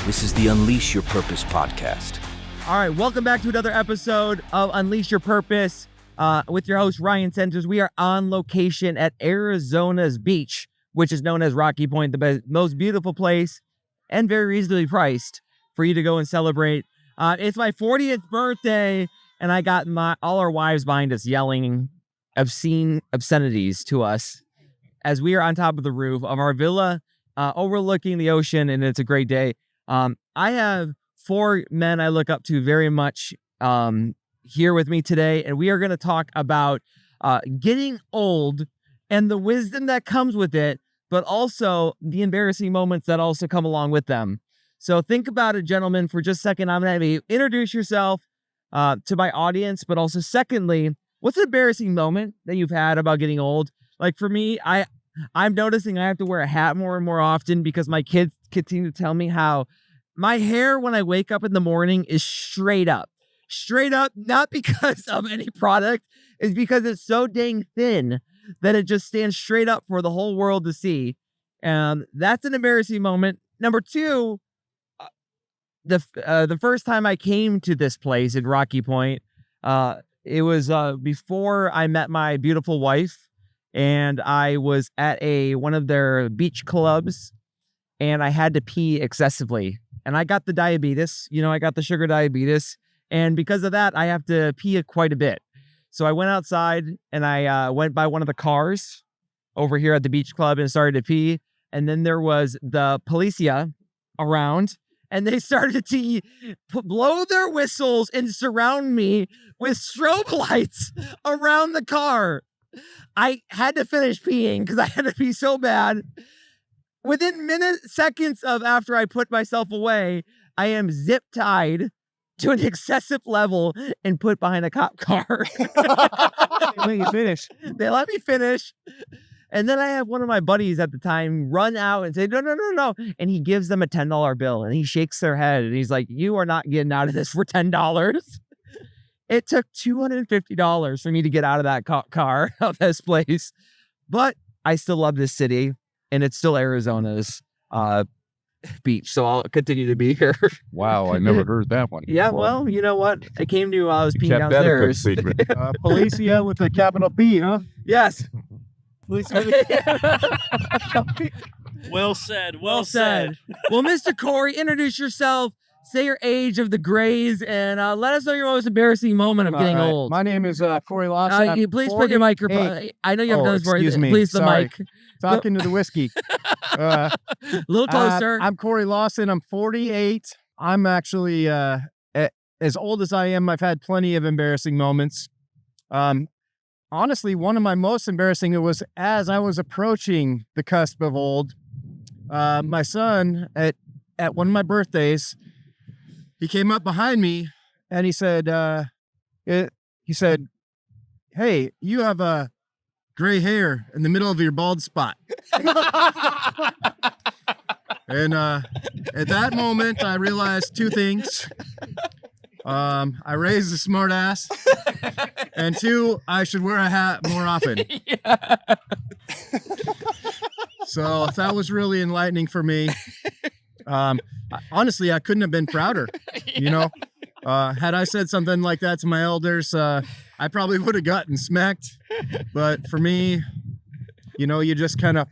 This is the Unleash Your Purpose podcast. All right, welcome back to another episode of Unleash Your Purpose with your host, Ryan Centers. We are on location at Arizona's beach, which is known as Rocky Point, the most beautiful place and very reasonably priced for you to go and celebrate. It's my 40th birthday, and I got all our wives behind us yelling obscene obscenities to us as we are on top of the roof of our villa overlooking the ocean, and it's a great day. I have four men I look up to very much here with me today, and we are going to talk about getting old and the wisdom that comes with it, but also the embarrassing moments that also come along with them. So think about it, gentlemen, for just a second. I'm going to have you introduce yourself to my audience, but also secondly, what's an embarrassing moment that you've had about getting old? Like for me, I'm noticing I have to wear a hat more and more often because my kids continue to tell me how my hair when I wake up in the morning is straight up, not because of any product, it's because it's so dang thin that it just stands straight up for the whole world to see. And that's an embarrassing moment. Number two, the first time I came to this place in Rocky Point, it was before I met my beautiful wife. And I was at one of their beach clubs, and I had to pee excessively. And I got the diabetes, I got the sugar diabetes. And because of that, I have to pee quite a bit. So I went outside and I went by one of the cars over here at the beach club and started to pee. And then there was the policia around, and they started to blow their whistles and surround me with strobe lights around the car. I had to finish peeing because I had to pee so bad. Within seconds of after I put myself away, I am zip tied to an excessive level and put behind a cop car. Let you finish. They let me finish. And then I have one of my buddies at the time run out and say, no. And he gives them a $10 bill and he shakes their head and he's like, you are not getting out of this for $10. It took $250 for me to get out of that car, out of this place. But I still love this city, and it's still Arizona's beach. So I'll continue to be here. Wow, I never heard that one. Yeah, before. well, you know what? I came to, I was You peeing kept that a good downstairs. secret. Policia with a capital P, huh? Yes. Well said. Well, Mr. Corey, introduce yourself. Say your age of the grays, and let us know your most embarrassing moment of getting old. My name is Corey Lawson. Please put your microphone. I know you haven't done this before. Excuse me. Please, the Sorry. mic. Talking to the whiskey. A little closer. I'm Corey Lawson. I'm 48. I'm actually as old as I am. I've had plenty of embarrassing moments. Honestly, one of my most embarrassing was as I was approaching the cusp of old. My son at one of my birthdays. He came up behind me and he said, hey, you have gray hair in the middle of your bald spot. And at that moment, I realized two things. I raised a smart ass. And two, I should wear a hat more often. Yeah. So that was really enlightening for me. Honestly, I couldn't have been prouder, had I said something like that to my elders, I probably would have gotten smacked. But for me, you just kind of,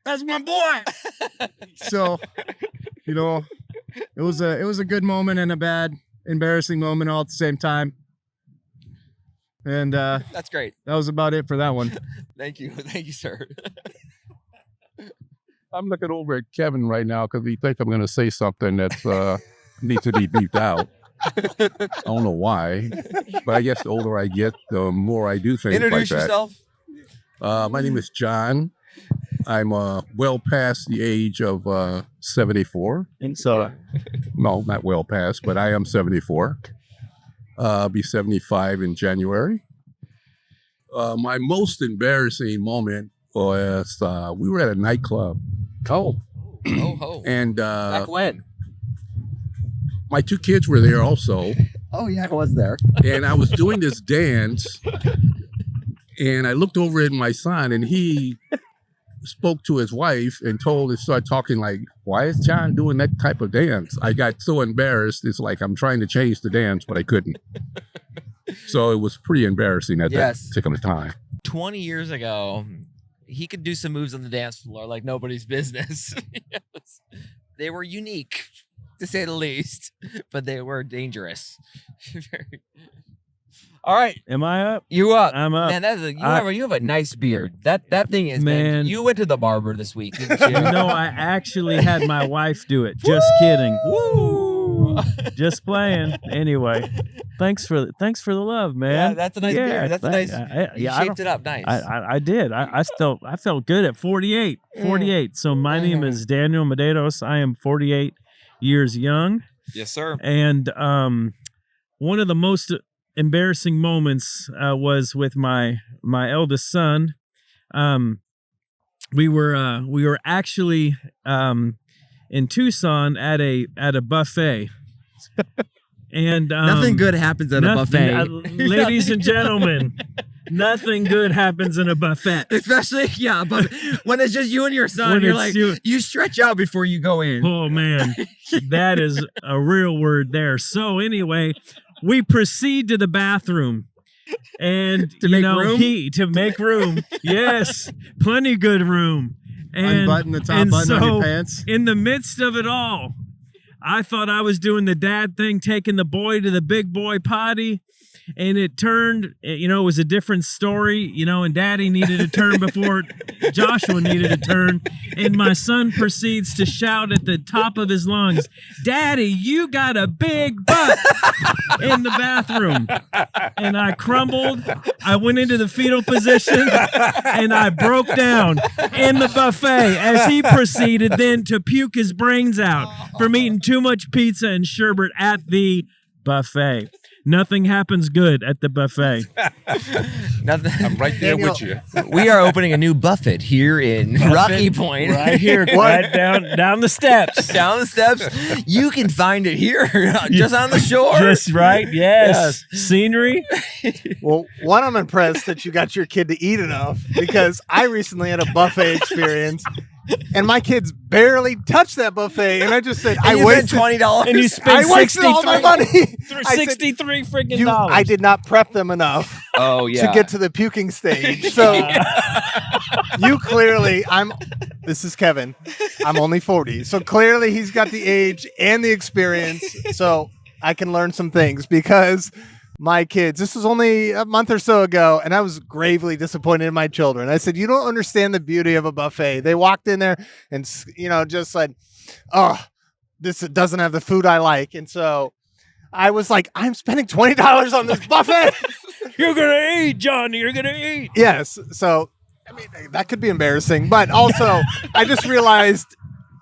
that's my boy. So, it was a good moment and a bad, embarrassing moment all at the same time. And That's great. that was about it for that one. Thank you, sir. I'm looking over at Kevin right now because he thinks I'm going to say something that needs to be beeped out. I don't know why, but I guess the older I get, the more I do things Introduce like that. yourself. My name is John. I'm well past the age of 74. So No, not well past, but I am 74. I'll be 75 in January. My most embarrassing moment was we were at a nightclub. And Back when? my two kids were there also. Oh, yeah, I was there. And I was doing this dance. And I looked over at my son, and he spoke to his wife and started talking like, why is John doing that type of dance? I got so embarrassed. It's like I'm trying to change the dance, but I couldn't. So it was pretty embarrassing at that particular time. 20 years ago, he could do some moves on the dance floor like nobody's business. Yes. They were unique, to say the least, but they were dangerous. All right. Am I up? You up. I'm up. Man, you have a nice beard. That thing is, man. You went to the barber this week, didn't you? No, I actually had my wife do it. Just kidding. Woo! Just playing. Anyway, thanks for the love, man. Yeah, that's a nice beard. That's a nice. You shaped it up nice. I did. I felt good at 48. 48. So my name is Daniel Medeiros. I am 48 years young. Yes, sir. And one of the most embarrassing moments was with my eldest son. We were actually in Tucson at a buffet. And nothing good happens at a buffet. Ladies and gentlemen, nothing good happens in a buffet. Especially, but when it's just you and your son, you're like, you stretch out before you go in. Oh, man, that is a real word there. So anyway, we proceed to the bathroom. And, to make room. Yes, plenty good room. And, unbutton the top button on your pants. In the midst of it all, I thought I was doing the dad thing, taking the boy to the big boy potty. And it turned, it was a different story, and Daddy needed a turn before Joshua needed a turn. And my son proceeds to shout at the top of his lungs, "Daddy, you got a big butt," in the bathroom. And I crumbled. I went into the fetal position and I broke down in the buffet as he proceeded then to puke his brains out from eating too much pizza and sherbet at the buffet. Nothing happens good at the buffet. I'm right there with you. We are opening a new buffet here in Rocky Point. Right here, right down the steps. Down the steps. You can find it here, just on the shore. Just right, yes. Scenery. Well, one, I'm impressed that you got your kid to eat enough, because I recently had a buffet experience. And my kids barely touched that buffet, and I just said, I wasted $20, and you spent all my money. $63 freaking dollars. I did not prep them enough. To get to the puking stage. So you clearly, this is Kevin. I'm only 40, so clearly he's got the age and the experience, so I can learn some things, because my kids, this was only a month or so ago, and I was gravely disappointed in my children. I said, you don't understand the beauty of a buffet. They walked in there and, just like, oh, this doesn't have the food I like. And so I was like, I'm spending $20 on this buffet. You're going to eat, Johnny. You're going to eat. Yes. So, that could be embarrassing. But also, I just realized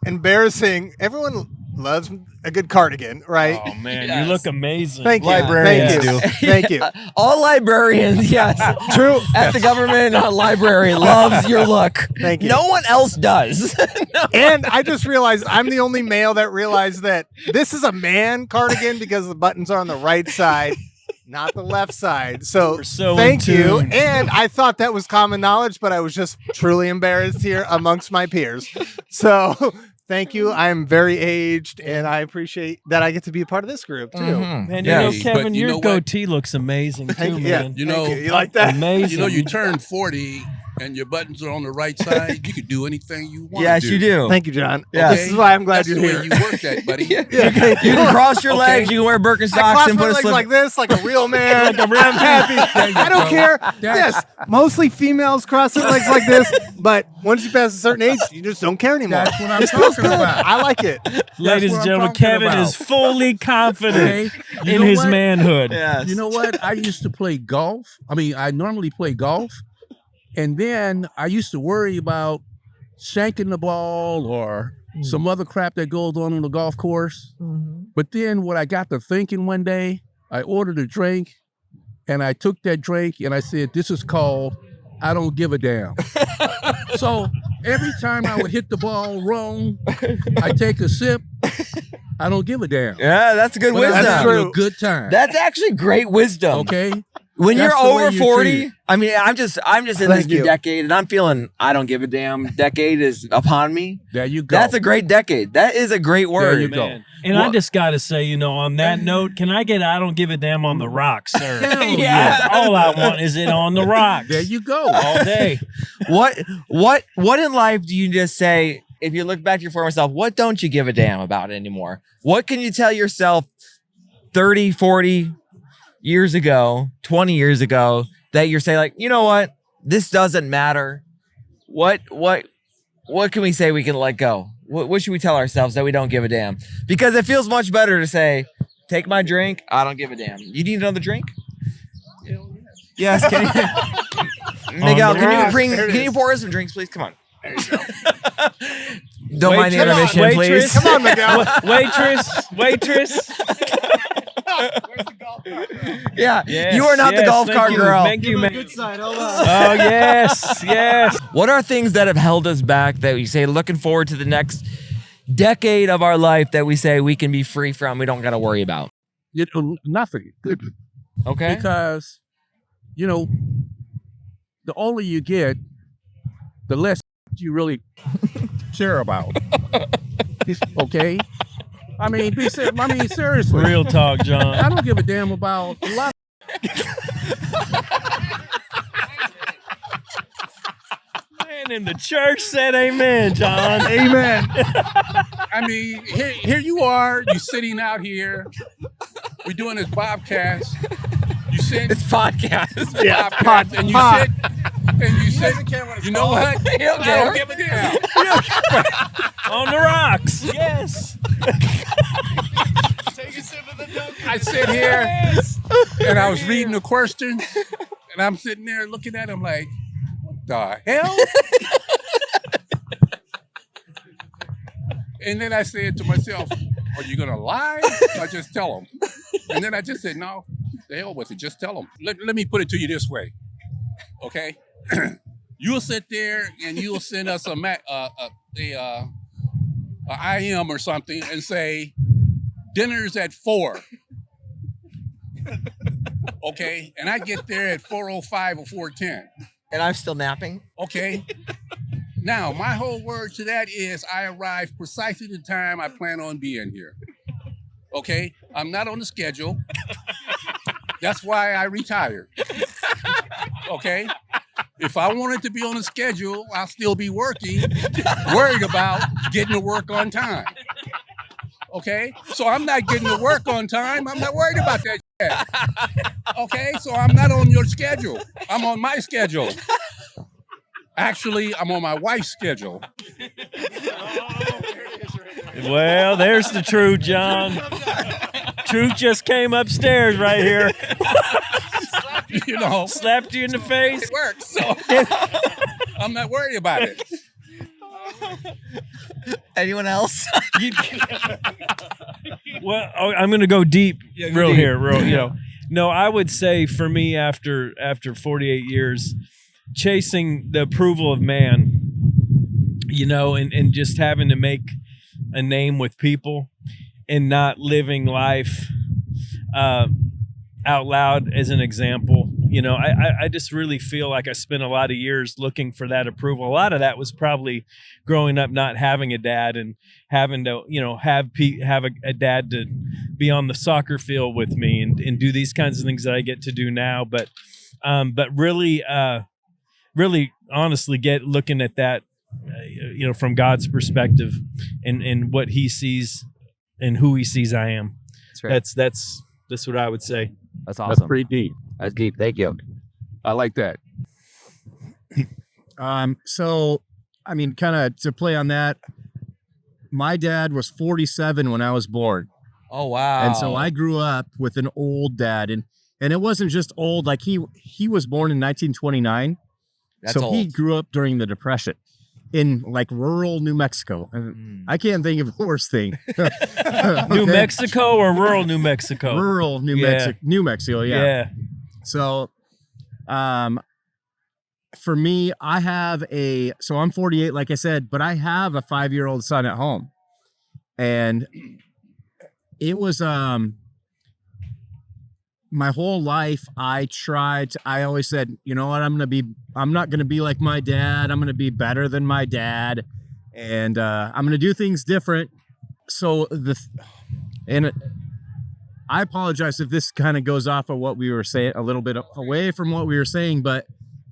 embarrassing. Everyone loves a good cardigan, right? Oh, man, you look amazing. Thank you. Librarians do. Thank you. All librarians, yes. True. At the government library loves your look. Thank you. No one else does. And I just realized I'm the only male that realized that this is a man cardigan because the buttons are on the right side, not the left side. So thank you. And I thought that was common knowledge, but I was just truly embarrassed here amongst my peers. So thank you. I'm very aged, and I appreciate that I get to be a part of this group, too. Mm-hmm. Man, Kevin, your goatee looks amazing, too, man. You like that? Amazing. You turn 40 and your buttons are on the right side, you can do anything you want. Yes, you do. Thank you, John. Yeah. This is why I'm glad you're here. That's the way you work that, buddy. You can cross your legs. You can wear Birkenstocks and put a legs slip. like this, like a real man. I'm happy. I don't care. Yes, mostly females cross their legs like this, but once you pass a certain age, you just don't care anymore. That's what I'm talking about. I like it. Ladies and gentlemen, Kevin is fully confident in his manhood. Yes. You know what? I used to play golf. I normally play golf. And then I used to worry about shanking the ball or some other crap that goes on the golf course. Mm-hmm. But then when I got to thinking one day, I ordered a drink and I took that drink and I said, this is called I don't give a damn. So every time I would hit the ball wrong, I take a sip. I don't give a damn. Yeah, that's a good wisdom. That's a good time. That's actually great wisdom. Okay. When That's you're the way over you 40, treat it. I mean, I'm just in this Thank new you. decade, and I'm feeling I don't give a damn. Decade is upon me. There you go. That's a great decade. That is a great word. you go. Man. And I just got to say, on that note, can I get I don't give a damn on the rocks, sir? Hell Yeah. That's all I want is it on the rocks. There you go. All day. What in life do you just say, if you look back to your former self, what don't you give a damn about anymore? What can you tell yourself 30, 40 years ago, 20 years ago, that you're saying, like, you know what? This doesn't matter. What can we say we can let go? What should we tell ourselves that we don't give a damn? Because it feels much better to say, take my drink, I don't give a damn. You need another drink? Yes. Can you, Miguel, can you pour us some drinks, please? Come on. There you go. Don't mind the intermission, please. Come on, Miguel. Waitress. Yeah. Yes, You are not the yes, golf thank cart you, girl. Thank you, man. Good side. Hold on. Oh, yes. What are things that have held us back that we say, looking forward to the next decade of our life, that we say we can be free from, we don't got to worry about? Nothing. Okay. Because, the older you get, the less you really care about. Okay? I mean, seriously. Real talk, John. I don't give a damn about a lot. Man in the church said amen, John. Amen. I mean, here you are. You sitting out here. We're doing this Bobcast. You sit. It's podcast. Yeah, Bobcast, and you pod. sit. And you sit. You know what? I don't give a damn. On the rocks. Yes. I sit here and I was reading the question, and I'm sitting there looking at him like, what the hell? And then I said to myself, are you going to lie or just tell them? And then I just said, no, the hell with it. Just tell them. Let me put it to you this way. Okay? You'll sit there and you'll send us a IM or something and say, dinner's at 4. Okay? And I get there at 4:05 or 4:10. And I'm still napping. Okay? Now, my whole word to that is I arrive precisely the time I plan on being here. Okay? I'm not on the schedule. That's why I retired. Okay? If I wanted to be on the schedule, I'll still be working, worried about getting to work on time. Okay? So I'm not getting to work on time. I'm not worried about that shit. Okay? So I'm not on your schedule. I'm on my schedule. Actually, I'm on my wife's schedule. Well, there's the truth, John. Truth just came upstairs right here. Slapped you in the face. It works. So I'm not worried about it. Anyone else? Well, I'm going to go deep, No, I would say for me, after 48 years, chasing the approval of man, and just having to make a name with people and not living life out loud as an example. I just really feel like I spent a lot of years looking for that approval. A lot of that was probably growing up not having a dad and having to, have a dad to be on the soccer field with me and do these kinds of things that I get to do now. But really honestly looking at that, from God's perspective and what he sees and who he sees I am. That's right. That's what I would say. That's awesome. That's pretty deep. That's deep. Thank you. I like that. So, I mean, kind of to play on that, my dad was 47 when I was born. Oh, wow. And so I grew up with an old dad, and it wasn't just old, like he was born in 1929. That's so old. he grew up during the Depression in like rural New Mexico. And I can't think of a worse thing. New Mexico or rural New Mexico? Rural New Mexico, yeah. So, for me, so I'm 48, like I said, but I have a 5-year-old son at home. And it was, my whole life, I always said, you know what, I'm not going to be like my dad. I'm going to be better than my dad. And I'm going to do things different. So I apologize if this kind of goes off of what we were saying, a little bit away from what we were saying, but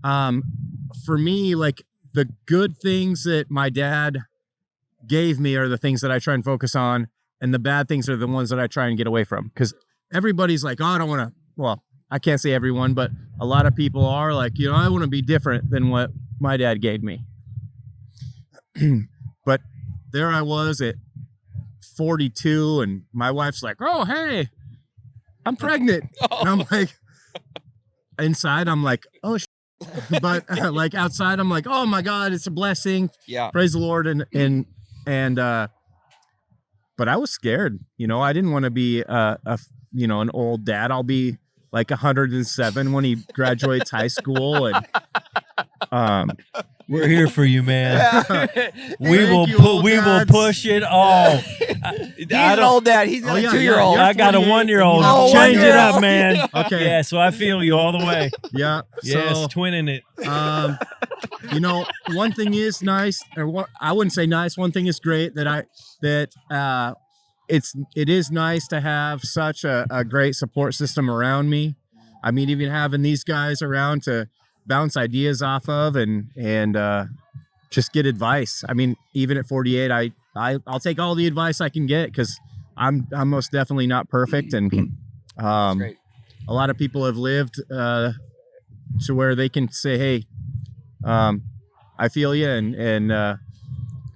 for me, like the good things that my dad gave me are the things that I try and focus on, and the bad things are the ones that I try and get away from. Because everybody's like, oh, I don't want to, well, I can't say everyone, but a lot of people are like, I want to be different than what my dad gave me. But there I was at 42, and my wife's like, oh, hey, I'm pregnant. And I'm like, inside, I'm like, oh, but like outside, I'm like, oh my God, it's a blessing. Yeah. Praise the Lord. And but I was scared, I didn't want to be an old dad. I'll be like 107 when he graduates high school. And We're here for you, man. we Thank you, will old we will dads. push it all. He's an old dad. He's got a 2-year-old. I got a 1-year-old. Oh, Change it 1-year-old. up, man. Okay. Yeah, so I feel you all the way. Yeah. Yes, So, twinning it. one thing is nice, or what I wouldn't say nice. One thing is great it is nice to have such a great support system around me. I mean, even having these guys around to bounce ideas off of and just get advice. I mean, even at 48, I'll take all the advice I can get, because I'm most definitely not perfect, and Great. a lot of people have lived to where they can say, hey, I feel you, and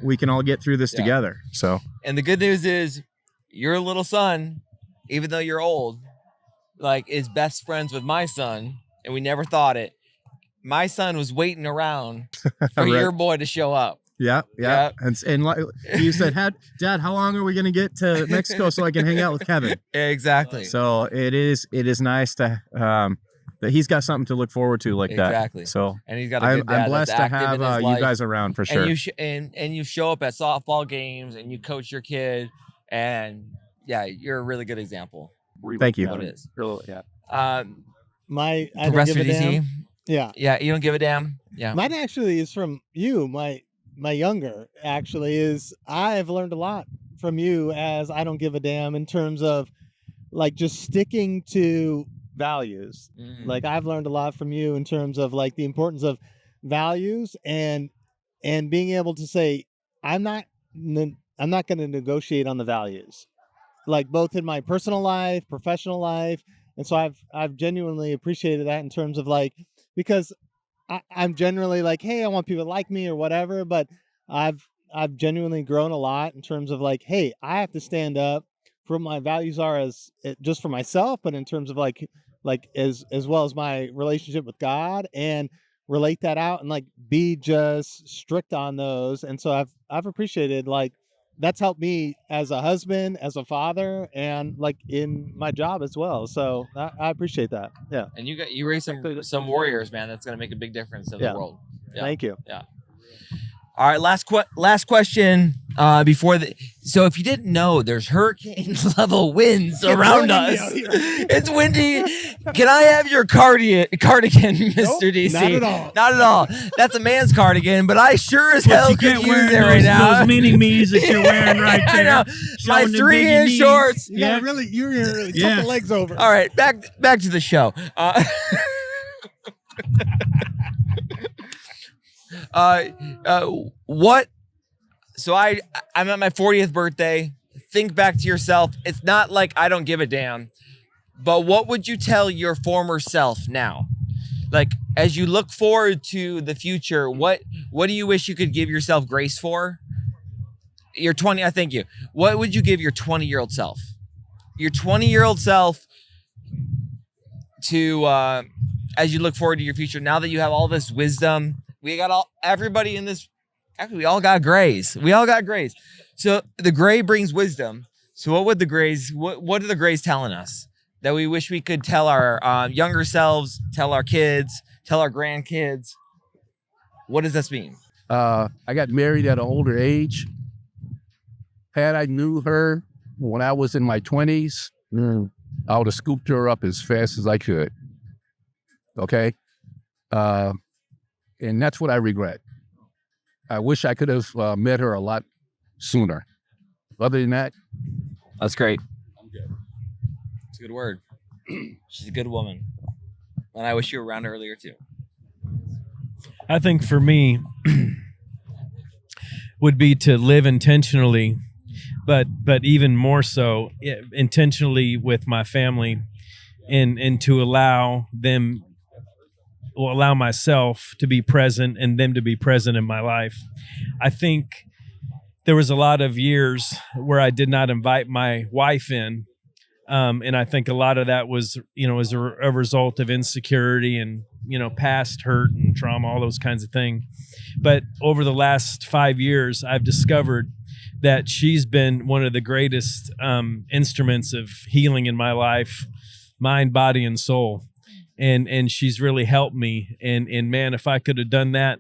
we can all get through this together. So, And the good news is your little son, even though you're old, like is best friends with my son, and we never thought it. My son was waiting around for Right. your boy to show up. yeah. And like you said, Dad, how long are we going to get to Mexico so I can hang out with Kevin? Exactly. So it is nice to that he's got something to look forward to like Exactly. that. So And he's got a I'm good dad blessed that's to active have in his you life. guys around for sure. And you show up at softball games and you coach your kid, and you're a really good example. Thank you. Of what it is. Yeah. I don't Progressive give a DC. damn. Yeah. Yeah, you don't give a damn. Yeah. Mine actually is from you. My younger actually is. I've learned a lot from you as I don't give a damn in terms of like just sticking to values. Mhm. Like I've learned a lot from you in terms of like the importance of values and being able to say I'm not going to negotiate on the values, like both in my personal life, professional life. And so I've genuinely appreciated that in terms of like, because I'm generally like, hey, I want people to like me or whatever, but I've genuinely grown a lot in terms of like, hey, I have to stand up for what my values are as just for myself, but in terms of like as well as my relationship with God, and relate that out and like be just strict on those. And so I've appreciated like that's helped me as a husband, as a father, and like in my job as well. So I appreciate that. Yeah. And you raise some warriors, man. That's gonna make a big difference in the world. Yeah. Thank you. Yeah. All right, last question. So if you didn't know, there's hurricane level winds around us. It's windy. Can I have your cardigan, Mr. DC? Not at all. Not at all. That's a man's cardigan, but I sure as hell you could can't use wear it right now. those mini me's that you're wearing right I there. know. My Showing them 3-inch biggie knees. shorts. You gotta really, you're really Yeah. tuck the legs over. All right, back to the show. What? So I'm at my 40th birthday. Think back to yourself. It's not like I don't give a damn, but what would you tell your former self now? Like, as you look forward to the future, what do you wish you could give yourself grace for? You're 20. I thank you. What would you give your 20-year-old self? Your 20-year-old self to as you look forward to your future. Now that you have all this wisdom, everybody in this. Actually, we all got grays. So the gray brings wisdom. So what would the grays? What are the grays telling us that we wish we could tell our younger selves, tell our kids, tell our grandkids? What does this mean? I got married at an older age. Had I knew her when I was in my 20s, I would have scooped her up as fast as I could. Okay? And that's what I regret. I wish I could have met her a lot sooner. Other than that, That's great. I'm good. It's a good word. She's a good woman. And I wish you were around earlier too. I think for me would be to live intentionally, but even more so intentionally with my family, and to allow myself to be present and them to be present in my life. I think there was a lot of years where I did not invite my wife in. And I think a lot of that was, as a result of insecurity and, past hurt and trauma, all those kinds of things. But over the last 5 years, I've discovered that she's been one of the greatest instruments of healing in my life, mind, body, and soul. And she's really helped me. And man, if I could have done that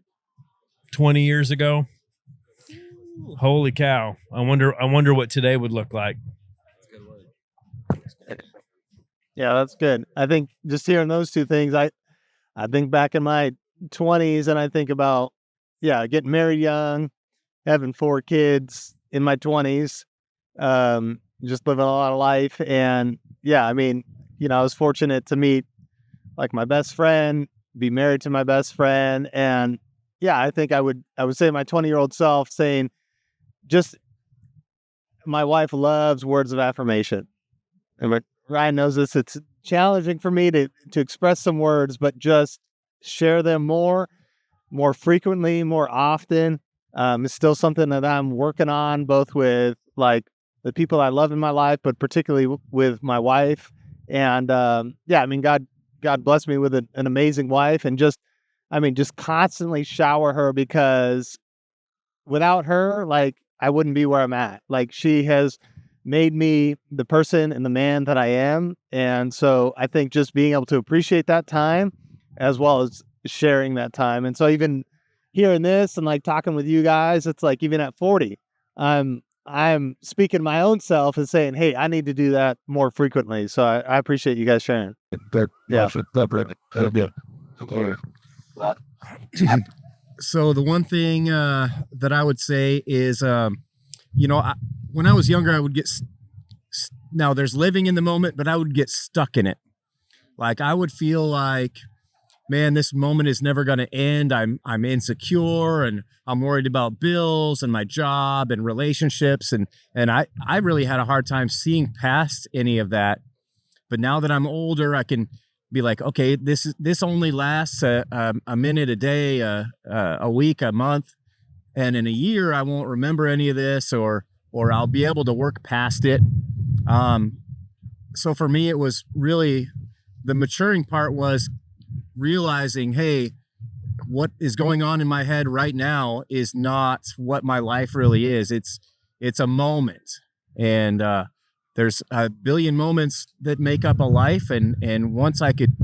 20 years ago, holy cow. I wonder what today would look like. Yeah, that's good. I think just hearing those two things, I think back in my 20s and I think about, getting married young, having 4 kids in my 20s, just living a lot of life. And I was fortunate to meet like my best friend, be married to my best friend. And I think I would say my 20-year-old self saying, just my wife loves words of affirmation. And Ryan knows this. It's challenging for me to express some words, but just share them more frequently, more often. It's still something that I'm working on, both with like the people I love in my life, but particularly with my wife. And God blessed me with an amazing wife, and just constantly shower her, because without her, like, I wouldn't be where I'm at. Like, she has made me the person and the man that I am. And so I think just being able to appreciate that time as well as sharing that time. And so even hearing this and like talking with you guys, it's like, even at 40, I'm speaking to my own self and saying, hey, I need to do that more frequently. So I appreciate you guys sharing. Yeah. So the one thing that I would say is, when I was younger, I would get, now there's living in the moment, but I would get stuck in it. Like, I would feel like, man, this moment is never going to end. I'm insecure, and I'm worried about bills and my job and relationships. And I really had a hard time seeing past any of that. But now that I'm older, I can be like, okay, this only lasts a minute, a day, a week, a month. And in a year, I won't remember any of this, or I'll be able to work past it. So for me, it was really, the maturing part was realizing, hey, what is going on in my head right now is not what my life really is. It's a moment. And there's a billion moments that make up a life. And once I could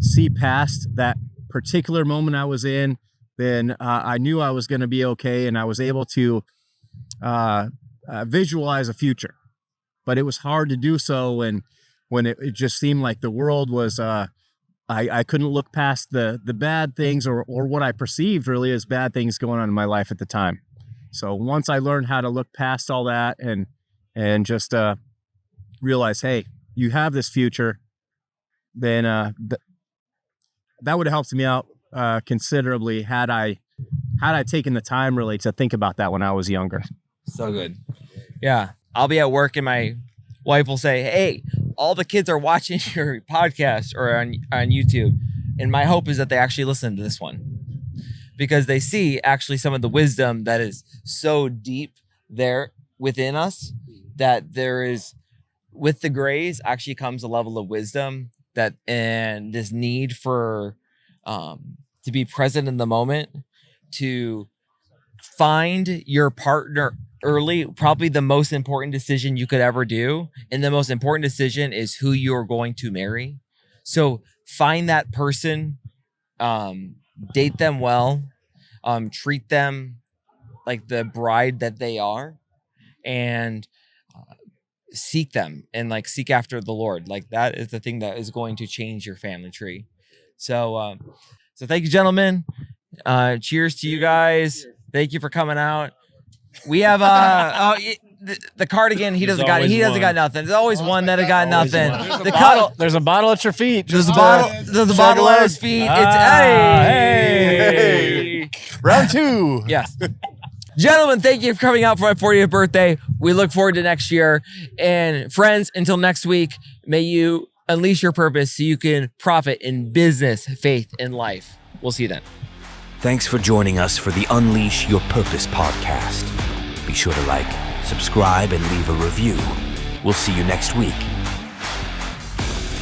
see past that particular moment I was in, then I knew I was going to be okay. And I was able to visualize a future. But it was hard to do so when it just seemed like the world was, I couldn't look past the bad things or what I perceived really as bad things going on in my life at the time. So once I learned how to look past all that and just realize, hey, you have this future, then that would have helped me out considerably had I taken the time really to think about that when I was younger. So good. Yeah. I'll be at work and my wife will say, hey, all the kids are watching your podcast or on YouTube. And my hope is that they actually listen to this one, because they see actually some of the wisdom that is so deep there within us, that there is, with the grays actually comes a level of wisdom that, and this need for to be present in the moment, to find your partner early, probably the most important decision you could ever do. And the most important decision is who you're going to marry. So find that person, date them well, treat them like the bride that they are, and seek them and like seek after the Lord. Like that is the thing that is going to change your family tree. So, so thank you, gentlemen. Cheers to you guys. Thank you for coming out. We have the cardigan. He doesn't got nothing. There's always one that got nothing. There's a bottle at your feet. There's a bottle at his feet. It's hey. Round 2. Yes. Gentlemen, thank you for coming out for my 40th birthday. We look forward to next year. And friends, until next week, may you unleash your purpose so you can profit in business, faith, and life. We'll see you then. Thanks for joining us for the Unleash Your Purpose podcast. Be sure to like, subscribe, and leave a review. We'll see you next week.